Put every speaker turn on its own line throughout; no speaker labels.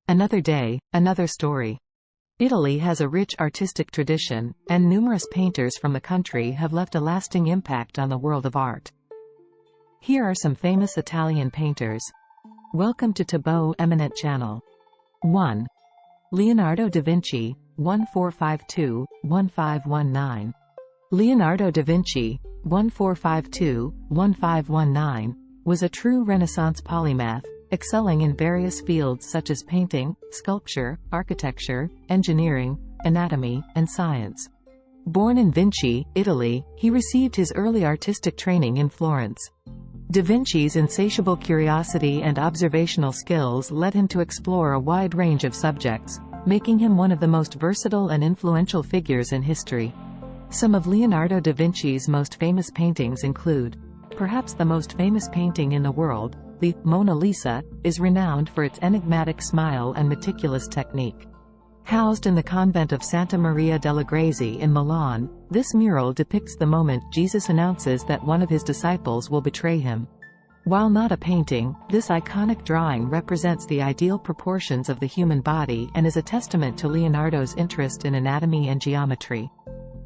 Another day, another story. Italy has a rich artistic tradition, and numerous painters from the country have left a lasting impact on the world of art. Here are some famous Italian painters. Welcome to Tableau Eminent Channel. 1. Leonardo da Vinci, 1452-1519. Leonardo da Vinci, 1452-1519, was a true Renaissance polymath, excelling in various fields such as painting, sculpture, architecture, engineering, anatomy, and science. Born in Vinci, Italy, he received his early artistic training in Florence. Da Vinci's insatiable curiosity and observational skills led him to explore a wide range of subjects, making him one of the most versatile and influential figures in history. Some of Leonardo da Vinci's most famous paintings include, perhaps the most famous painting in the world, the Mona Lisa, is renowned for its enigmatic smile and meticulous technique. Housed in the convent of Santa Maria delle Grazie in Milan, this mural depicts the moment Jesus announces that one of his disciples will betray him. While not a painting, this iconic drawing represents the ideal proportions of the human body and is a testament to Leonardo's interest in anatomy and geometry.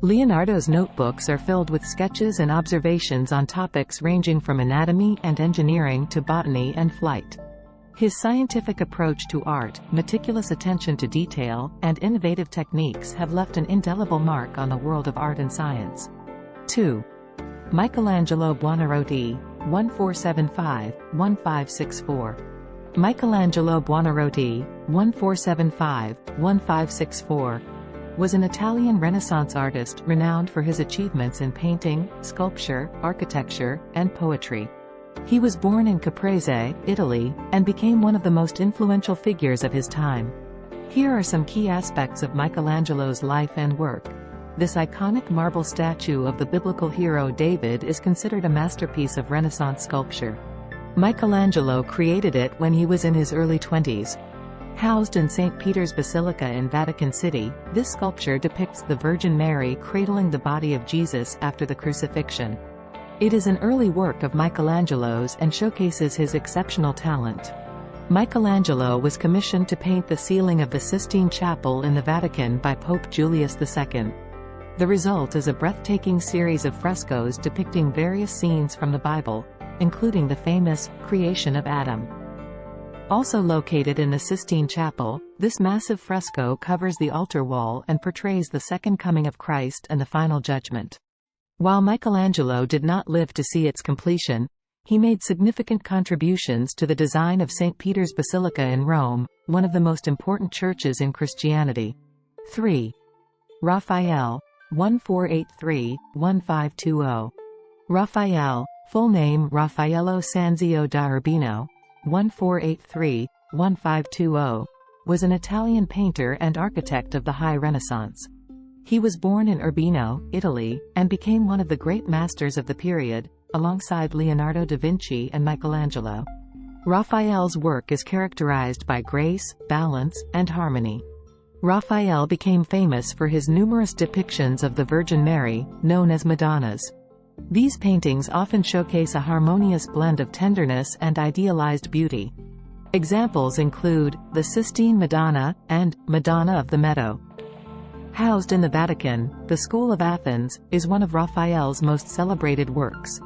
Leonardo's notebooks are filled with sketches and observations on topics ranging from anatomy and engineering to botany and flight. His scientific approach to art, meticulous attention to detail, and innovative techniques have left an indelible mark on the world of art and science. 2. Michelangelo Buonarroti, 1475-1564. Michelangelo Buonarroti, 1475-1564, was an Italian Renaissance artist renowned for his achievements in painting, sculpture, architecture, and poetry. He was born in Caprese, Italy, and became one of the most influential figures of his time. Here are some key aspects of Michelangelo's life and work. This iconic marble statue of the biblical hero David is considered a masterpiece of Renaissance sculpture. Michelangelo created it when he was in his early 20s. Housed in St. Peter's Basilica in Vatican City, this sculpture depicts the Virgin Mary cradling the body of Jesus after the crucifixion. It is an early work of Michelangelo's and showcases his exceptional talent. Michelangelo was commissioned to paint the ceiling of the Sistine Chapel in the Vatican by Pope Julius II. The result is a breathtaking series of frescoes depicting various scenes from the Bible, including the famous Creation of Adam. Also located in the Sistine Chapel, this massive fresco covers the altar wall and portrays the Second Coming of Christ and the Final Judgment. While Michelangelo did not live to see its completion, he made significant contributions to the design of St. Peter's Basilica in Rome, one of the most important churches in Christianity. 3. Raphael, 1483-1520. Raphael, full name Raffaello Sanzio da Urbino, 1483-1520, was an Italian painter and architect of the High Renaissance. He was born in Urbino, Italy, and became one of the great masters of the period, alongside Leonardo da Vinci and Michelangelo. Raphael's work is characterized by grace, balance, and harmony. Raphael became famous for his numerous depictions of the Virgin Mary, known as Madonnas. These paintings often showcase a harmonious blend of tenderness and idealized beauty. Examples include the Sistine Madonna and Madonna of the Meadow. Housed in the Vatican, the School of Athens is one of Raphael's most celebrated works.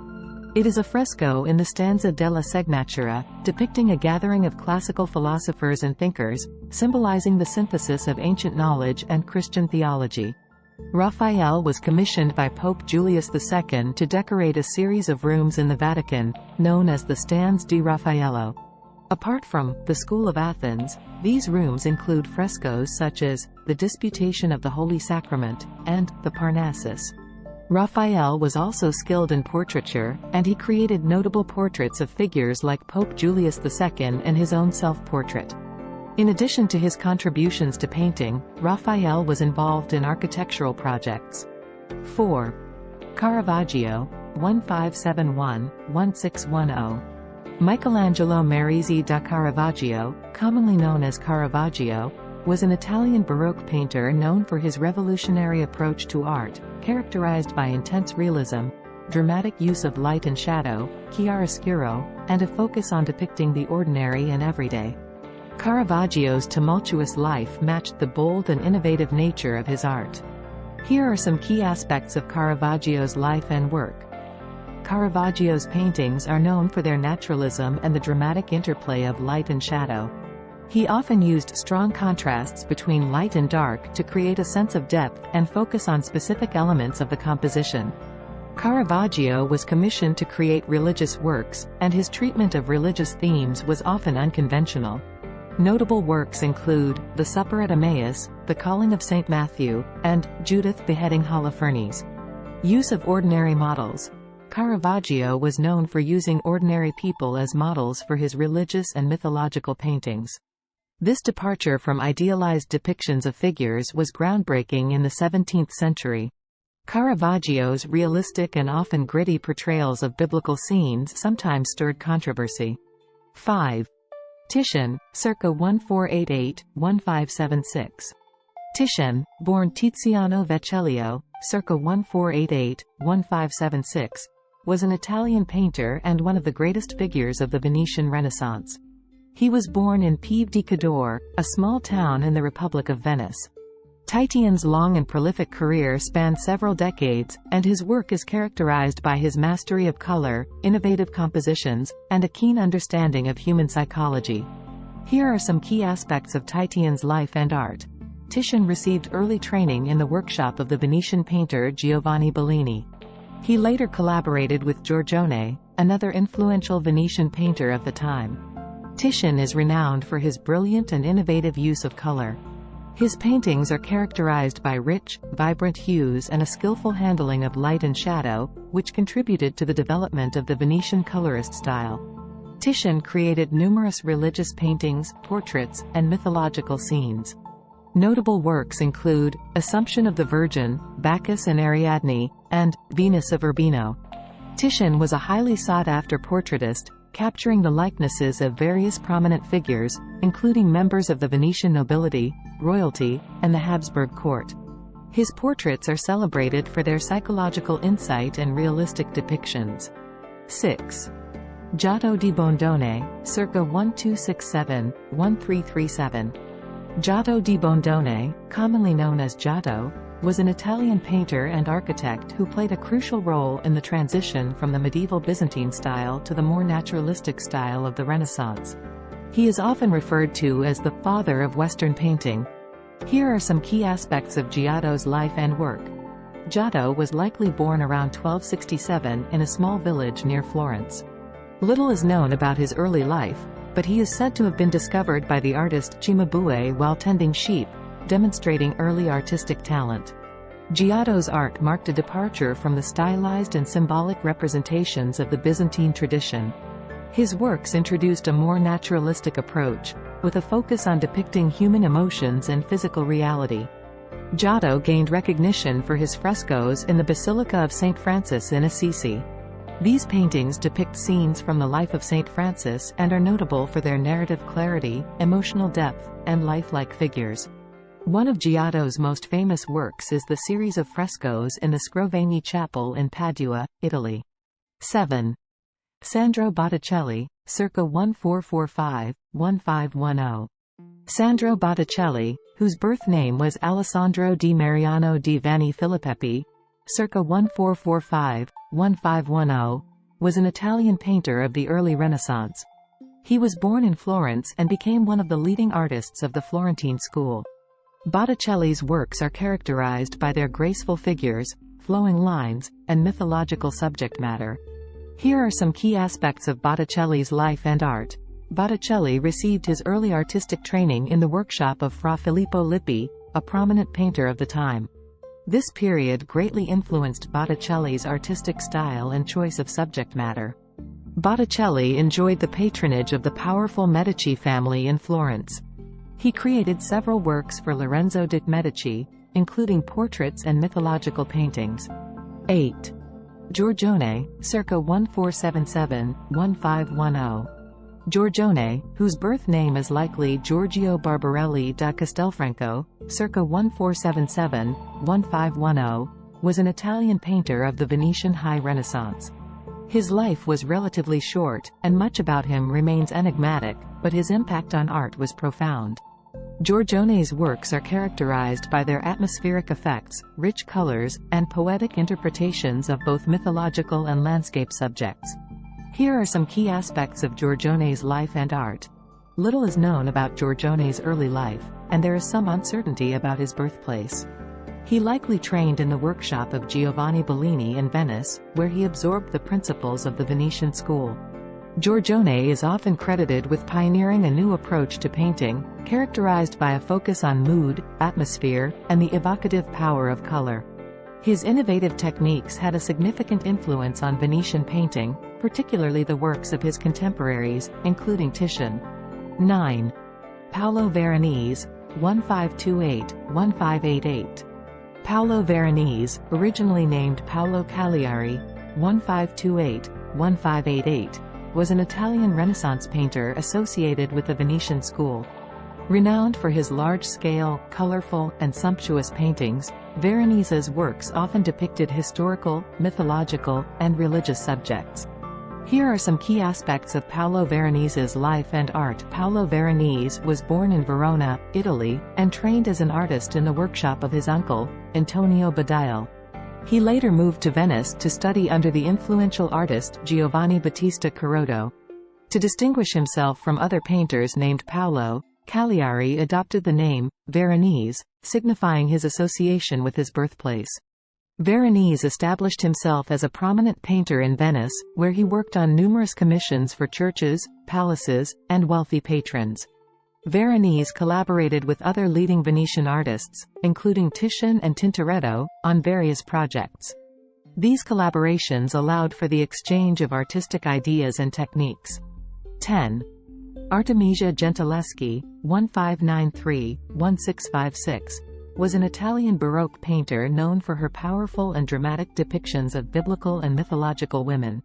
It is a fresco in the Stanza della Segnatura, depicting a gathering of classical philosophers and thinkers, symbolizing the synthesis of ancient knowledge and Christian theology. Raphael was commissioned by Pope Julius II to decorate a series of rooms in the Vatican, known as the Stanze di Raffaello. Apart from the School of Athens, these rooms include frescoes such as the Disputation of the Holy Sacrament and the Parnassus. Raphael was also skilled in portraiture, and he created notable portraits of figures like Pope Julius II and his own self-portrait. In addition to his contributions to painting, Raphael was involved in architectural projects. 4. Caravaggio, 1571-1610. Michelangelo Merisi da Caravaggio, commonly known as Caravaggio, was an Italian Baroque painter known for his revolutionary approach to art, characterized by intense realism, dramatic use of light and shadow, chiaroscuro, and a focus on depicting the ordinary and everyday. Caravaggio's tumultuous life matched the bold and innovative nature of his art. Here are some key aspects of Caravaggio's life and work. Caravaggio's paintings are known for their naturalism and the dramatic interplay of light and shadow. He often used strong contrasts between light and dark to create a sense of depth and focus on specific elements of the composition. Caravaggio was commissioned to create religious works, and his treatment of religious themes was often unconventional. Notable works include The Supper at Emmaus, The Calling of St. Matthew, and Judith beheading Holofernes. Use of ordinary models. Caravaggio was known for using ordinary people as models for his religious and mythological paintings. This departure from idealized depictions of figures was groundbreaking in the 17th century. Caravaggio's realistic and often gritty portrayals of biblical scenes sometimes stirred controversy. 5. Titian, circa 1488–1576. Titian, born Tiziano Vecellio, circa 1488–1576, was an Italian painter and one of the greatest figures of the Venetian Renaissance. He was born in Pieve di Cadore, a small town in the Republic of Venice. Titian's long and prolific career spanned several decades, and his work is characterized by his mastery of color, innovative compositions, and a keen understanding of human psychology. Here are some key aspects of Titian's life and art. Titian received early training in the workshop of the Venetian painter Giovanni Bellini. He later collaborated with Giorgione, another influential Venetian painter of the time. Titian is renowned for his brilliant and innovative use of color. His paintings are characterized by rich, vibrant hues and a skillful handling of light and shadow, which contributed to the development of the Venetian colorist style. Titian created numerous religious paintings, portraits, and mythological scenes. Notable works include Assumption of the Virgin, Bacchus and Ariadne, and Venus of Urbino. Titian was a highly sought-after portraitist, capturing the likenesses of various prominent figures, including members of the Venetian nobility, royalty, and the Habsburg court. His portraits are celebrated for their psychological insight and realistic depictions. 6. Giotto di Bondone, circa 1267–1337. Giotto di Bondone, commonly known as Giotto, was an Italian painter and architect who played a crucial role in the transition from the medieval Byzantine style to the more naturalistic style of the Renaissance. He is often referred to as the father of Western painting. Here are some key aspects of Giotto's life and work. Giotto was likely born around 1267 in a small village near Florence. Little is known about his early life, but he is said to have been discovered by the artist Cimabue while tending sheep, demonstrating early artistic talent. Giotto's art marked a departure from the stylized and symbolic representations of the Byzantine tradition. His works introduced a more naturalistic approach, with a focus on depicting human emotions and physical reality. Giotto gained recognition for his frescoes in the Basilica of St. Francis in Assisi. These paintings depict scenes from the life of St. Francis and are notable for their narrative clarity, emotional depth, and lifelike figures. One of Giotto's most famous works is the series of frescoes in the Scrovegni Chapel in Padua, Italy. 7. Sandro Botticelli, circa 1445–1510. Sandro Botticelli, whose birth name was Alessandro di Mariano di Vanni Filippeppi, circa 1445–1510, was an Italian painter of the early Renaissance. He was born in Florence and became one of the leading artists of the Florentine school. Botticelli's works are characterized by their graceful figures, flowing lines, and mythological subject matter. Here are some key aspects of Botticelli's life and art. Botticelli received his early artistic training in the workshop of Fra Filippo Lippi, a prominent painter of the time. This period greatly influenced Botticelli's artistic style and choice of subject matter. Botticelli enjoyed the patronage of the powerful Medici family in Florence. He created several works for Lorenzo de' Medici, including portraits and mythological paintings. 8. Giorgione, circa 1477–1510. Giorgione, whose birth name is likely Giorgio Barbarelli da Castelfranco, circa 1477–1510, was an Italian painter of the Venetian High Renaissance. His life was relatively short, and much about him remains enigmatic, but his impact on art was profound. Giorgione's works are characterized by their atmospheric effects, rich colors, and poetic interpretations of both mythological and landscape subjects. Here are some key aspects of Giorgione's life and art. Little is known about Giorgione's early life, and there is some uncertainty about his birthplace. He likely trained in the workshop of Giovanni Bellini in Venice, where he absorbed the principles of the Venetian School. Giorgione is often credited with pioneering a new approach to painting, characterized by a focus on mood, atmosphere, and the evocative power of color. His innovative techniques had a significant influence on Venetian painting, particularly the works of his contemporaries, including Titian. 9. Paolo Veronese, 1528–1588. Paolo Veronese, originally named Paolo Cagliari, 1528–1588, was an Italian Renaissance painter associated with the Venetian School. Renowned for his large-scale, colorful, and sumptuous paintings, Veronese's works often depicted historical, mythological, and religious subjects. Here are some key aspects of Paolo Veronese's life and art. Paolo Veronese was born in Verona, Italy, and trained as an artist in the workshop of his uncle, Antonio Badile. He later moved to Venice to study under the influential artist Giovanni Battista Carotto. To distinguish himself from other painters named Paolo, Cagliari adopted the name Veronese, signifying his association with his birthplace. Veronese established himself as a prominent painter in Venice, where he worked on numerous commissions for churches, palaces, and wealthy patrons. Veronese collaborated with other leading Venetian artists, including Titian and Tintoretto, on various projects. These collaborations allowed for the exchange of artistic ideas and techniques. 10. Artemisia Gentileschi, 1593–1656, was an Italian Baroque painter known for her powerful and dramatic depictions of biblical and mythological women.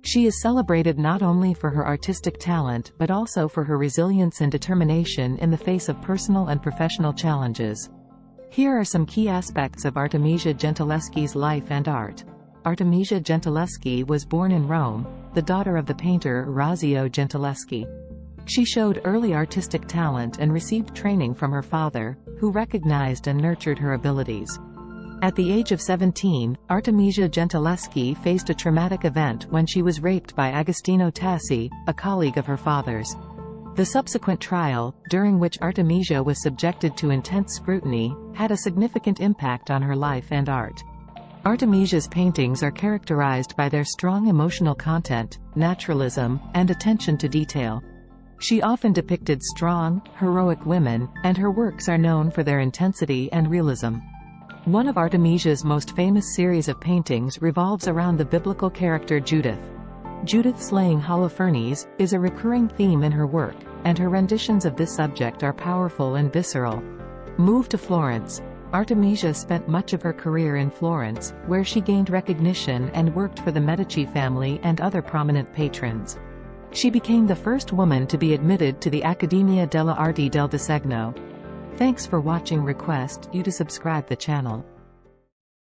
She is celebrated not only for her artistic talent but also for her resilience and determination in the face of personal and professional challenges. Here are some key aspects of Artemisia Gentileschi's life and art. Artemisia Gentileschi was born in Rome, the daughter of the painter Orazio Gentileschi. She showed early artistic talent and received training from her father, who recognized and nurtured her abilities. At the age of 17, Artemisia Gentileschi faced a traumatic event when she was raped by Agostino Tassi, a colleague of her father's. The subsequent trial, during which Artemisia was subjected to intense scrutiny, had a significant impact on her life and art. Artemisia's paintings are characterized by their strong emotional content, naturalism, and attention to detail. She often depicted strong, heroic women, and her works are known for their intensity and realism. One of Artemisia's most famous series of paintings revolves around the biblical character Judith. Judith slaying Holofernes is a recurring theme in her work, and her renditions of this subject are powerful and visceral. Moved to Florence, Artemisia spent much of her career in Florence, where she gained recognition and worked for the Medici family and other prominent patrons. She became the first woman to be admitted to the Accademia delle Arti del Disegno. Thanks for watching. Request you to subscribe the channel.